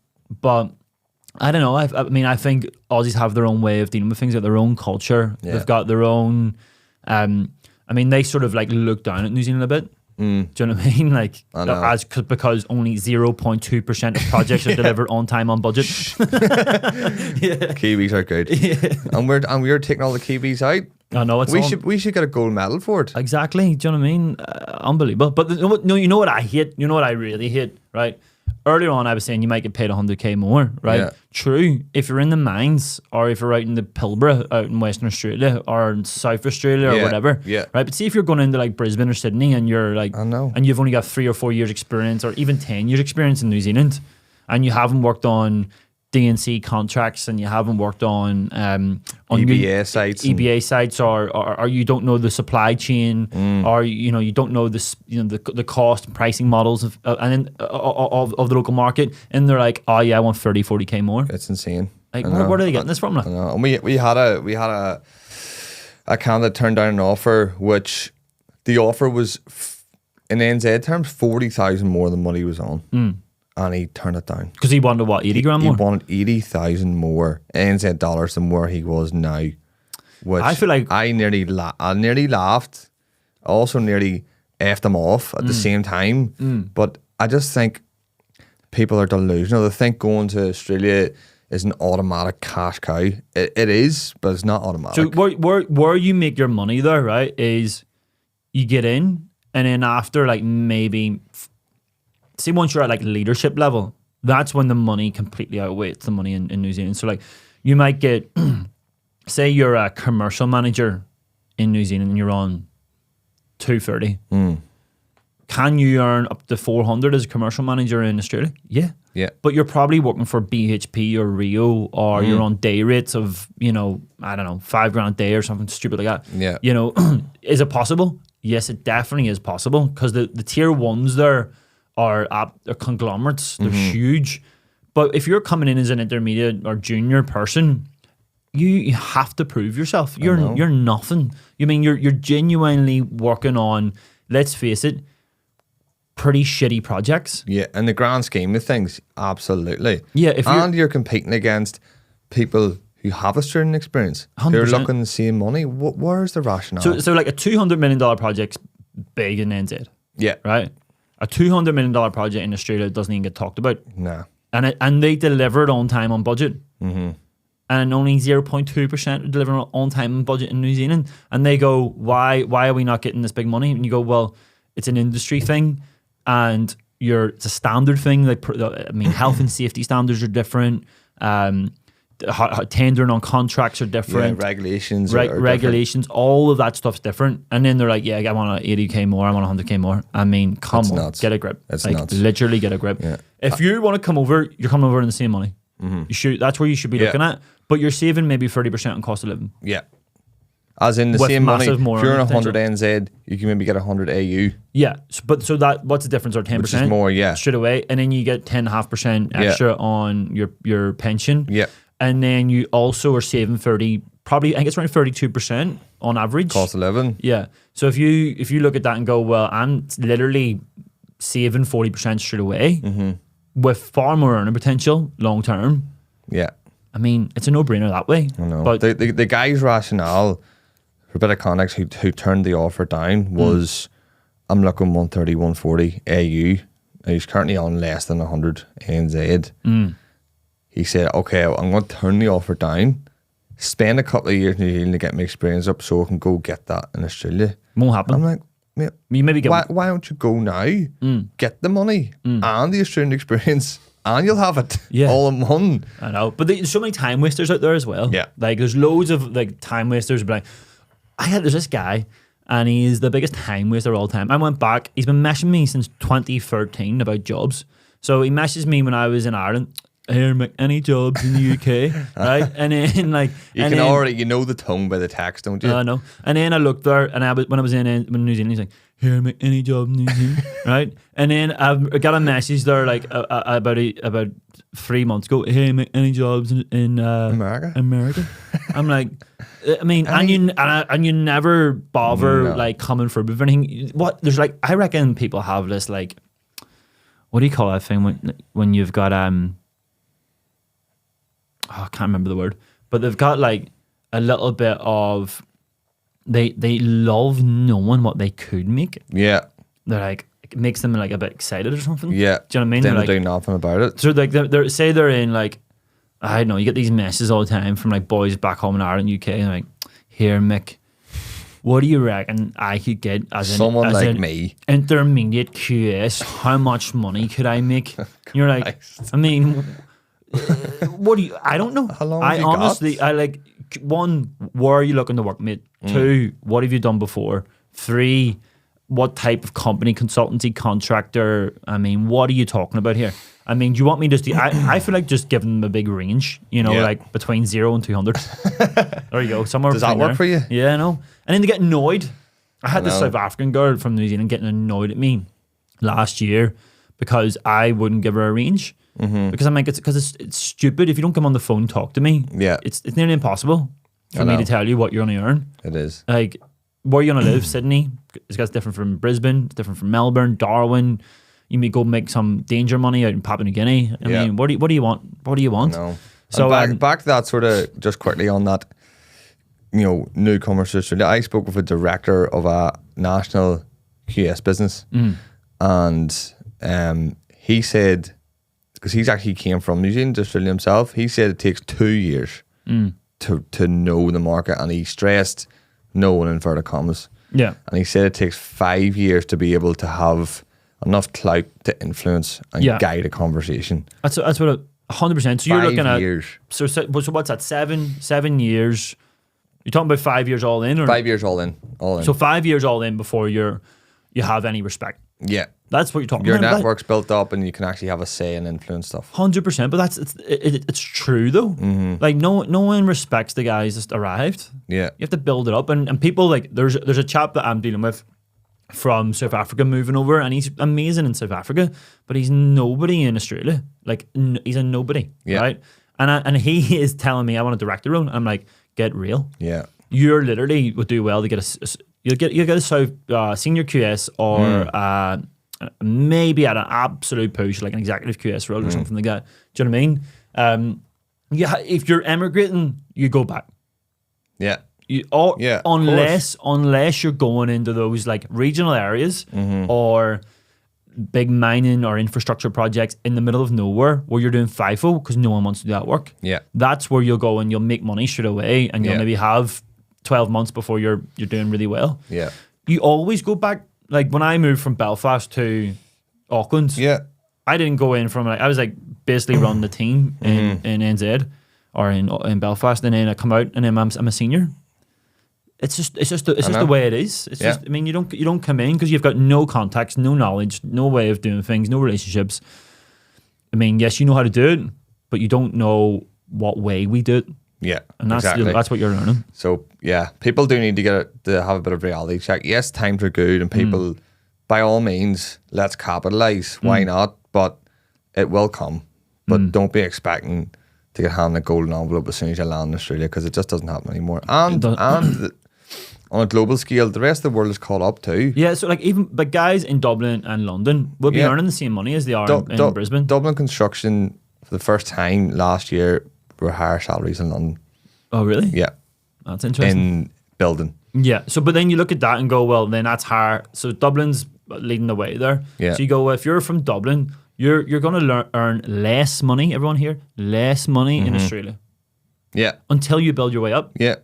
But I don't know. I think Aussies have their own way of dealing with things, like their own culture. Yeah. They've got their own. They sort of like look down at New Zealand a bit. Do you know what I mean? Like, I know. because only 0.2% of projects are delivered on time, on budget. Kiwis are good. And we're taking all the Kiwis out. I know it's We should get a gold medal for it. Exactly. Do you know what I mean? Unbelievable. But you know what I hate? You know what I really hate, right? Earlier on, I was saying you might get paid 100k more, right? Yeah. True. If you're in the mines, or if you're out in the Pilbara, out in Western Australia, or in South Australia, or whatever, yeah. right? But see if you're going into like Brisbane or Sydney, and you're like, I know. and you've only got 3 or 4 years experience, or even 10 years experience in New Zealand, and you haven't worked on DNC contracts, and you haven't worked on EBA sites, or you don't know the supply chain, or you don't know this, the cost and pricing models of the local market, and they're like, oh yeah, I want 30-40k more. It's insane. Like, where are they getting this from? Like? I know. And we had a candidate turn down an offer, which the offer was in NZ terms 40,000 more than what he was on. And he turned it down. Because he wanted, what, 80 grand more? He wanted 80,000 more NZ dollars than where he was now. Which I feel like... I nearly laughed. I also nearly effed him off at the same time. But I just think people are delusional. They think going to Australia is an automatic cash cow. It is, but it's not automatic. So where you make your money there, right, is you get in, and then after, like, maybe... See, once you're at like leadership level, that's when the money completely outweighs the money in New Zealand. So like, you might get, say you're a commercial manager in New Zealand and you're on 230. Can you earn up to 400 as a commercial manager in Australia? Yeah. Yeah. But you're probably working for BHP or Rio, or you're on day rates of, I don't know, $5,000 a day or something stupid like that. Yeah. Is it possible? Yes, it definitely is possible, because the tier ones there are conglomerates. They're huge. But if you're coming in as an intermediate or junior person, you have to prove yourself. You're nothing. You're genuinely working on, let's face it, pretty shitty projects. Yeah, in the grand scheme of things, absolutely. Yeah, you're competing against people who have a student experience. 100%. They're looking the same money. Where's the rationale? So like a $200 million project's big in NZ. Yeah. Right? A $200 million project in Australia doesn't even get talked about. Nah. And they delivered on time, on budget. And only 0.2% are delivering on time and budget in New Zealand. And they go, why are we not getting this big money? And you go, well, it's an industry thing, and it's a standard thing. Health and safety standards are different. Tendering on contracts are different. Yeah, regulations. Regulations, all of that stuff's different. And then they're like, yeah, I want 80k more, I want 100k more. Come on, nuts. get a grip. It's nuts. Literally get a grip. Yeah. If you want to come over, you're coming over in the same money. That's where you should be looking at. But you're saving maybe 30% on cost of living. Yeah. As in the With same money, if more you're on potential. 100 NZ, you can maybe get 100 AU. Yeah. What's the difference? Or 10%? Which is more, yeah. Straight away. And then you get 10.5% extra on your pension. Yeah. And then you also are saving I think it's around 32% on average. Cost of living. Yeah. So if you look at that and go, well, I'm literally saving 40% straight away with far more earning potential long term. Yeah. It's a no-brainer that way. I know. But the guy's rationale, for a bit of context, who turned the offer down was, I'm looking 130, 140 AU. He's currently on less than 100 NZ. He said, okay, I'm going to turn the offer down, spend a couple of years in New Zealand to get my experience up so I can go get that in Australia. Won't happen. I'm like, mate, you maybe get why don't you go now, get the money and the Australian experience, and you'll have it all in one. I know, but there's so many time wasters out there as well. Yeah. Like, there's loads of like time wasters. But there's this guy, and he's the biggest time waster of all time. I went back, he's been messaging me since 2013 about jobs. So he messaged me when I was in Ireland. Here, Mick, any jobs in the UK, right? And then you know the tone by the text, don't you? I know. And then I looked there, and when I was in New Zealand, he's like, here, Mick, any job in New Zealand, right? And then I got a message there like about 3 months ago. Hey, Mick, any jobs in America? I'm like, and you never bother like coming for everything. I reckon people have this like, what do you call that thing when you've got I can't remember the word, but they've got like a little bit of they love knowing what they could make. Yeah. they're like, it makes them like a bit excited or something. Yeah. Do you know what I mean? Then They're they like, do nothing about it. so like they're say they're in like, I don't know, you get these messages all the time from like boys back home in Ireland, UK, and they're like, here, Mick, what do you reckon I could get as Someone as like an me. intermediate QS? How much money could I make? You're like, Christ. I mean, what do you? I don't know. How long I have you honestly, got? I like, one, where are you looking to work, mate? 2, what have you done before? 3, what type of company, consultancy, contractor? I mean, what are you talking about here? I mean, do you want me just to, I feel like just giving them a big range, you know, Yeah. like between 0 and 200. There you go. Somewhere Does that between work there. for you? Yeah, I know. And then they get annoyed. I had I this know. South African girl from New Zealand getting annoyed at me last year because I wouldn't give her a range. Because I'm like, it's stupid. If you don't come on the phone and talk to me, Yeah. it's nearly impossible for I me to know. tell you what you're going to earn. It is. Like, where you going to live? Sydney? It's different from Brisbane. It's different from Melbourne, Darwin. You may go make some danger money out in Papua New Guinea. I Yeah. mean, what do you want? What do you want? No. So So back to that sort of, just quickly on that, you know, newcomers to Australia. I spoke with a director of a national QS business, and he said, because he's actually came from New Zealand to Australia himself, he said it takes 2 years to know the market, and he stressed no in inverted commas. Yeah. And he said it takes 5 years to be able to have enough clout to influence and Yeah. guide a conversation. That's what 100%. So you're 5 looking at years. so what's that? 7 years. You're talking about 5 years all in, or 5 years all in. All in. so 5 years all in before you have any respect. yeah. That's what you're talking Your about. network's built up and you can actually have a say and influence stuff. 100%. But it's true though. Like no one respects the guys just arrived. Yeah. You have to build it up, and people like there's a chap that I'm dealing with from South Africa moving over, and he's amazing in South Africa, but he's nobody in Australia. Like he's a nobody, Yeah. right? And he is telling me I want a director role. I'm like, get real. Yeah. You're literally would do well to get you'll get a South senior QS or maybe at an absolute push like an executive QS role or something like that. Do you know what I mean? Yeah, if you're emigrating, you go back. Yeah. Yeah, of Unless you're going into those like regional areas or big mining or infrastructure projects in the middle of nowhere where you're doing FIFO because no one wants to do that work. Yeah. That's where you'll go and you'll make money straight away, and you'll Yeah. maybe have 12 months before you're doing really well. Yeah. You always go back. Like when I moved from Belfast to Auckland, Yeah. I didn't go in from like I was like basically running the team in NZ or in Belfast, and then I come out and then I'm a senior. It's just the way it is. It's Yeah. just, I mean, you don't come in because you've got no contacts, no knowledge, no way of doing things, no relationships. I mean, yes, you know how to do it, but you don't know what way we do it, Yeah. and that's exactly. that's what you're learning. So yeah, people do need to have a bit of reality check. Yes, times are good, and people, by all means, let's capitalize. Why not? But it will come. But don't be expecting to get handed a golden envelope as soon as you land in Australia, because it just doesn't happen anymore. And on a global scale, the rest of the world is caught up too. Yeah, so like even but guys in Dublin and London will be Yeah. earning the same money as they are in Brisbane. Dublin construction for the first time last year were higher salaries in London. Oh, really? Yeah, That's interesting. in building. Yeah. So, but then you look at that and go, well, then that's higher. So Dublin's leading the way there. Yeah. So you go, well, if you're from Dublin, you're going to earn less money. Everyone here, less money in Australia Yeah, until you build your way up. yeah.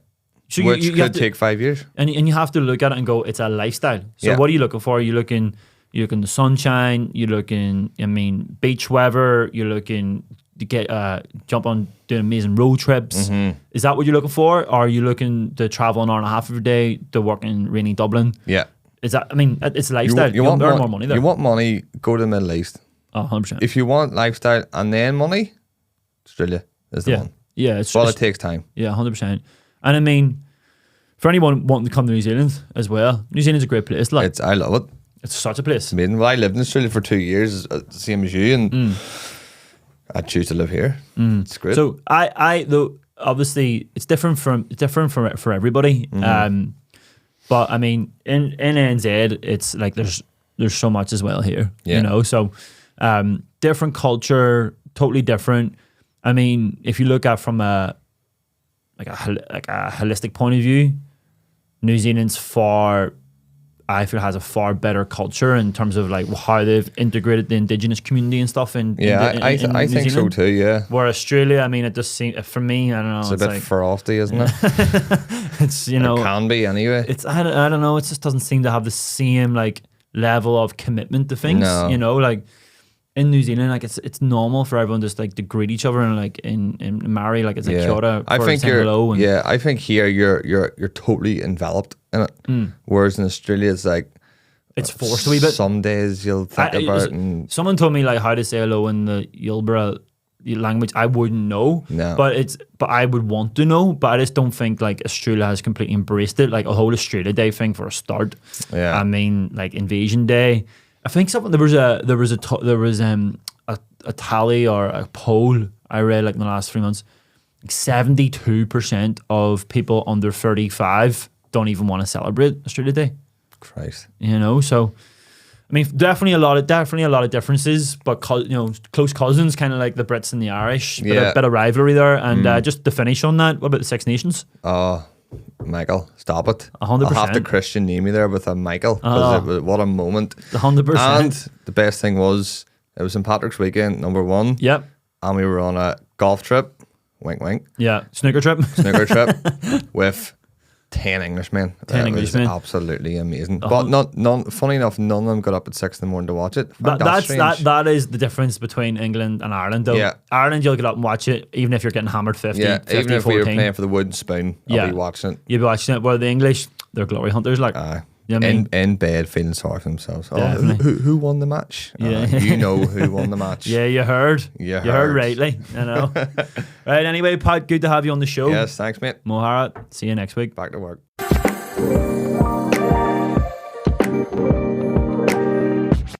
So Which you have could to, take 5 years. and you have to look at it and go, it's a lifestyle. So Yeah. what are you looking for? You're looking the sunshine. You're looking, I mean, beach weather. You're looking to get jump on doing amazing road trips. Is that what you're looking for? Or are you looking to travel an hour and a half every day to work in rainy Dublin? Yeah. Is that? I mean, it's a lifestyle. You want earn more money there. You want money, go to the Middle East. 100%. If you want lifestyle and then money, Australia is the Yeah, one. yeah, it's Well, it just, takes time. yeah, 100%. And I mean, for anyone wanting to come to New Zealand as well, New Zealand's a great place. Like I love it. it's such a place. I mean, well, I lived in Australia for 2 years, same as you, and I choose to live here. It's great. So I though obviously it's different for everybody. But I mean, in NZ, it's like there's so much as well here. Yeah. You know, so different culture, totally different. I mean, if you look at from a holistic point of view, New Zealand's far I feel has a far better culture in terms of like how they've integrated the indigenous community and stuff. In I New think so Zealand. too. Yeah, Where Australia, I mean, it just seems for me, I don't know, it's a bit like, frosty, isn't it? it's you know, It can be anyway. it's I don't know, it just doesn't seem to have the same like level of commitment to things. No. You know, like in New Zealand, like it's normal for everyone just like to greet each other and like in marry, like it's like kia ora I for think saying hello. And, I think here you're totally enveloped in it. Whereas in Australia, it's like it's forced a wee bit. some days you'll think about it and Someone told me like how to say hello in the Yilbara language. I wouldn't know, No. but I would want to know. But I just don't think like Australia has completely embraced it. Like a whole Australia Day thing for a start. Yeah. I mean, like Invasion Day. I think something there was a tally or a poll I read like in the last 3 months. Like 72% of people under 35 don't even want to celebrate Australia Day. Christ. You know, so I mean, definitely a lot of differences, but close cousins, kind of like the Brits and the Irish. Bit of rivalry there, and just to finish on that, what about the Six Nations? Oh, Michael, stop it. 100%. I'll have to Christian name you there with a Michael. 'Cause what a moment. 100%. And the best thing was, it was St. Patrick's weekend, number one. Yep. And we were on a golf trip, wink wink, Yeah. Snooker trip. snooker trip with 10 Englishmen. 10 It Englishmen. was absolutely amazing. But none. Funny enough, none of them got up at 6 in the morning to watch it. That is the difference between England and Ireland, though. Yeah. Ireland, you'll get up and watch it, even if you're getting hammered 50, Yeah, 50 even if we were 14. playing for the wooden spoon, I'll be watching it. You'll be watching it. Where the English, they're glory hunters, like. You know what I mean? In bed, feeling sorry for themselves. Oh, Definitely. who won the match? Yeah. You know who won the match. Yeah, you heard. You heard heard. rightly. I know. Right, anyway, Pat, good to have you on the show. Yes, thanks, mate. Mohara, see you next week. Back to work.